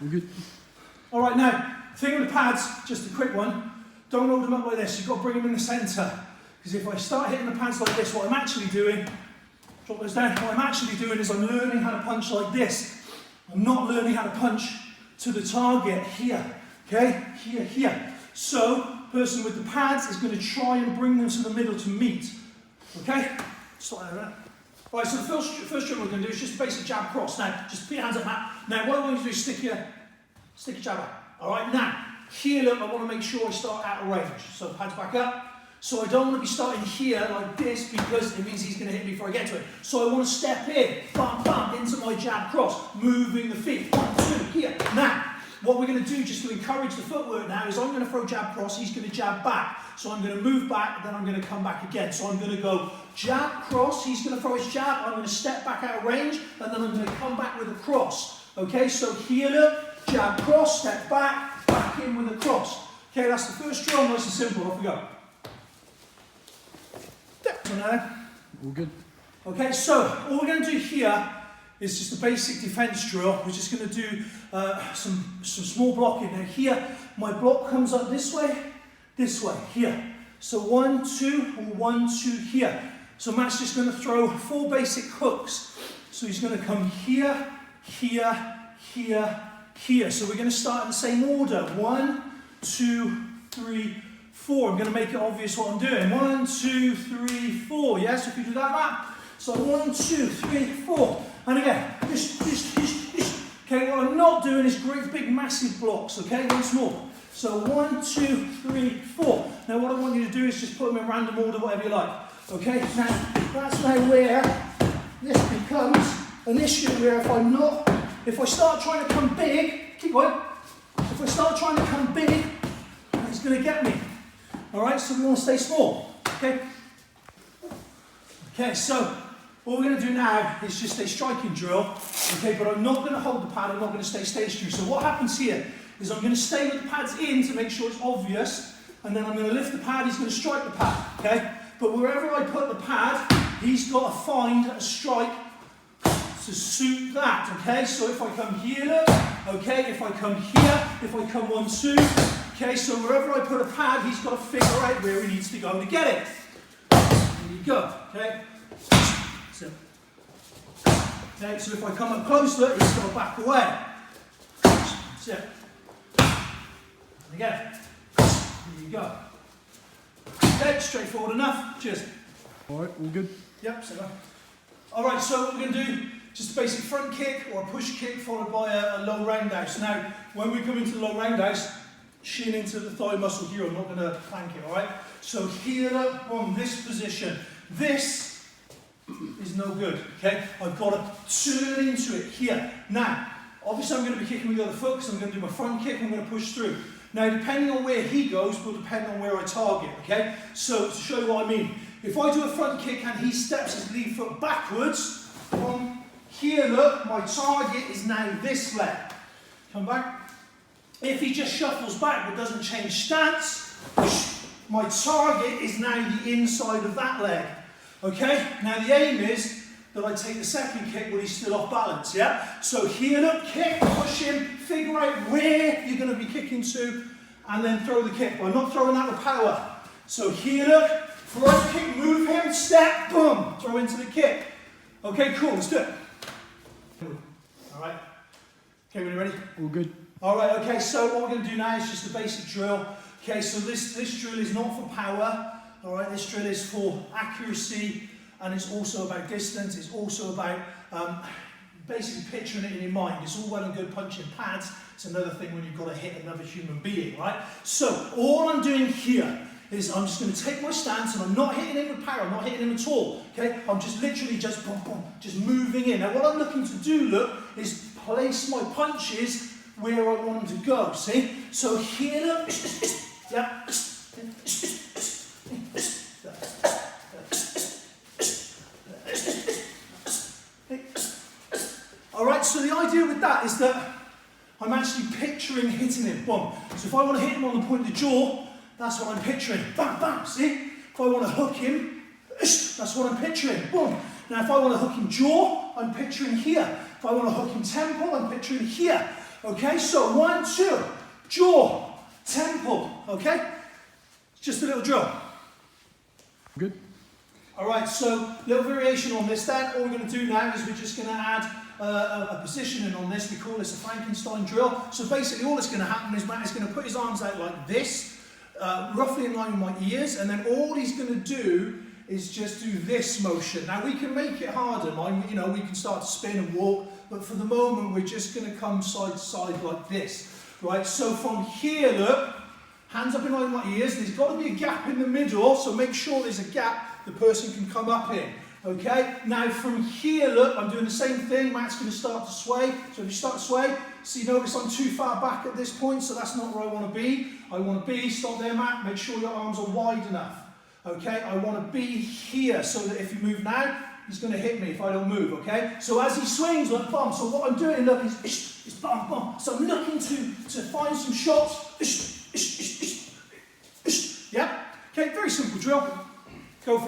All good. All right, now, thing with the pads, just a quick one. Don't hold them up like this. You've got to bring them in the centre. Because if I start hitting the pads like this, what I'm actually doing, drop those down, what I'm actually doing is I'm learning how to punch like this. I'm not learning how to punch to the target here. Okay? Here. So, person with the pads is going to try and bring them to the middle to meet. Okay? Just like that. Right, so the first drill we're going to do is just a basic jab cross. Now, just put your hands up, Matt. Now, what I want you to do is stick your jab out. All right, now, here, look, I want to make sure I start out of range. So, pads back up. So, I don't want to be starting here like this because it means he's going to hit me before I get to it. So, I want to step in, bam, bam, into my jab cross, moving the feet. 1, 2, here. Now, what we're going to do just to encourage the footwork now is I'm going to throw jab cross, he's going to jab back. So I'm going to move back, then I'm going to come back again. So I'm going to go jab, cross, he's going to throw his jab, I'm going to step back out of range, and then I'm going to come back with a cross. Okay, so here, look, jab, cross, step back, back in with a cross. Okay, that's the first drill, nice and simple, off we go. So now, All good. okay, so all we're going to do here is just a basic defence drill. We're just going to do some small blocking. Now here, my block comes up this way, here. So 1, 2, or 1, 2, here. So Matt's just going to throw 4 basic hooks. So he's going to come here, here, here, here. So we're going to start in the same order. 1, 2, 3, 4. I'm going to make it obvious what I'm doing. 1, 2, 3, 4. Yes, if you do that, Matt. So 1, 2, 3, 4. And again, okay, what I'm not doing is great big massive blocks, okay, once more. So 1, 2, 3, 4. Now what I want you to do is just put them in random order, whatever you like. Okay, now that's now where this becomes an issue where if I start trying to come big, keep going, if I start trying to come big, it's going to get me. Alright, so we want to stay small, okay? Okay, so what we're going to do now is just a striking drill, okay, but I'm not going to hold the pad, I'm not going to stay stationary. So what happens here is I'm going to stay with the pads in to make sure it's obvious, and then I'm going to lift the pad, he's going to strike the pad, okay? But wherever I put the pad, he's got to find a strike to suit that, okay? So if I come here, look, okay, if I come here, if I come 1, 2, okay, so wherever I put a pad, he's got to figure out where he needs to go to get it. There you go, okay? So, okay, so if I come up closer, he's got to back away. That's it. And again. There you go. Okay, straightforward enough. Cheers. Alright, all good. Yep, so alright, so what we're going to do, just a basic front kick or a push kick followed by a low roundhouse. Now, when we come into the low roundhouse, shin into the thigh muscle here, I'm not going to clank it, alright? So here on this position, this is no good, okay? I've got to turn into it here. Now, obviously I'm going to be kicking with the other foot because I'm going to do my front kick, I'm going to push through. Now, depending on where he goes will depend on where I target, okay? So, to show you what I mean, if I do a front kick and he steps his lead foot backwards, from here, look, my target is now this leg. Come back. If he just shuffles back but doesn't change stance, my target is now the inside of that leg. Okay, now the aim is that I take the second kick when he's still off balance, yeah? So here, look, kick, push him, figure out where you're going to be kicking to, and then throw the kick. But I'm not throwing that with power. So here, look, front kick, move him, step, boom, throw into the kick. Okay, cool, let's do it. Alright, okay, when you ready? All good. Alright, okay, so what we're going to do now is just a basic drill. Okay, so this drill is not for power. Alright, this drill is for accuracy, and it's also about distance, it's also about basically picturing it in your mind. It's all well and good punching pads, it's another thing when you've got to hit another human being, right? So, all I'm doing here is I'm just going to take my stance, and I'm not hitting him with power, I'm not hitting him at all, okay? I'm just literally just boom, boom, just moving in. Now what I'm looking to do, look, is place my punches where I want them to go, see? So here, look, yeah. Alright, so the idea with that is that I'm actually picturing hitting him, boom. So if I want to hit him on the point of the jaw, that's what I'm picturing, bam, bam, see? If I want to hook him, that's what I'm picturing, boom. Now if I want to hook him jaw, I'm picturing here. If I want to hook him temple, I'm picturing here. Okay, so 1, 2, jaw, temple, okay? Just a little drill. Good. All right, so little variation on this then. All we're going to do now is we're just going to add a positioning on this. We call this a Frankenstein drill. So basically all that's going to happen is Matt is going to put his arms out like this, roughly in line with my ears, and then all he's going to do is just do this motion. Now we can make it harder, we can start to spin and walk, but for the moment we're just going to come side to side like this. Right, so from here, look, hands up in line with my ears, there's got to be a gap in the middle, so make sure there's a gap the person can come up in. Okay, now from here, look, I'm doing the same thing. Matt's going to start to sway. So if you start to sway, see, notice I'm too far back at this point, so that's not where I want to be. I want to be, stop there, Matt, make sure your arms are wide enough. Okay, I want to be here so that if you move now, he's going to hit me if I don't move, okay? So as he swings, like bum, so what I'm doing, look, is bum, bum. So I'm looking to find some shots. Yeah? Okay, very simple drill.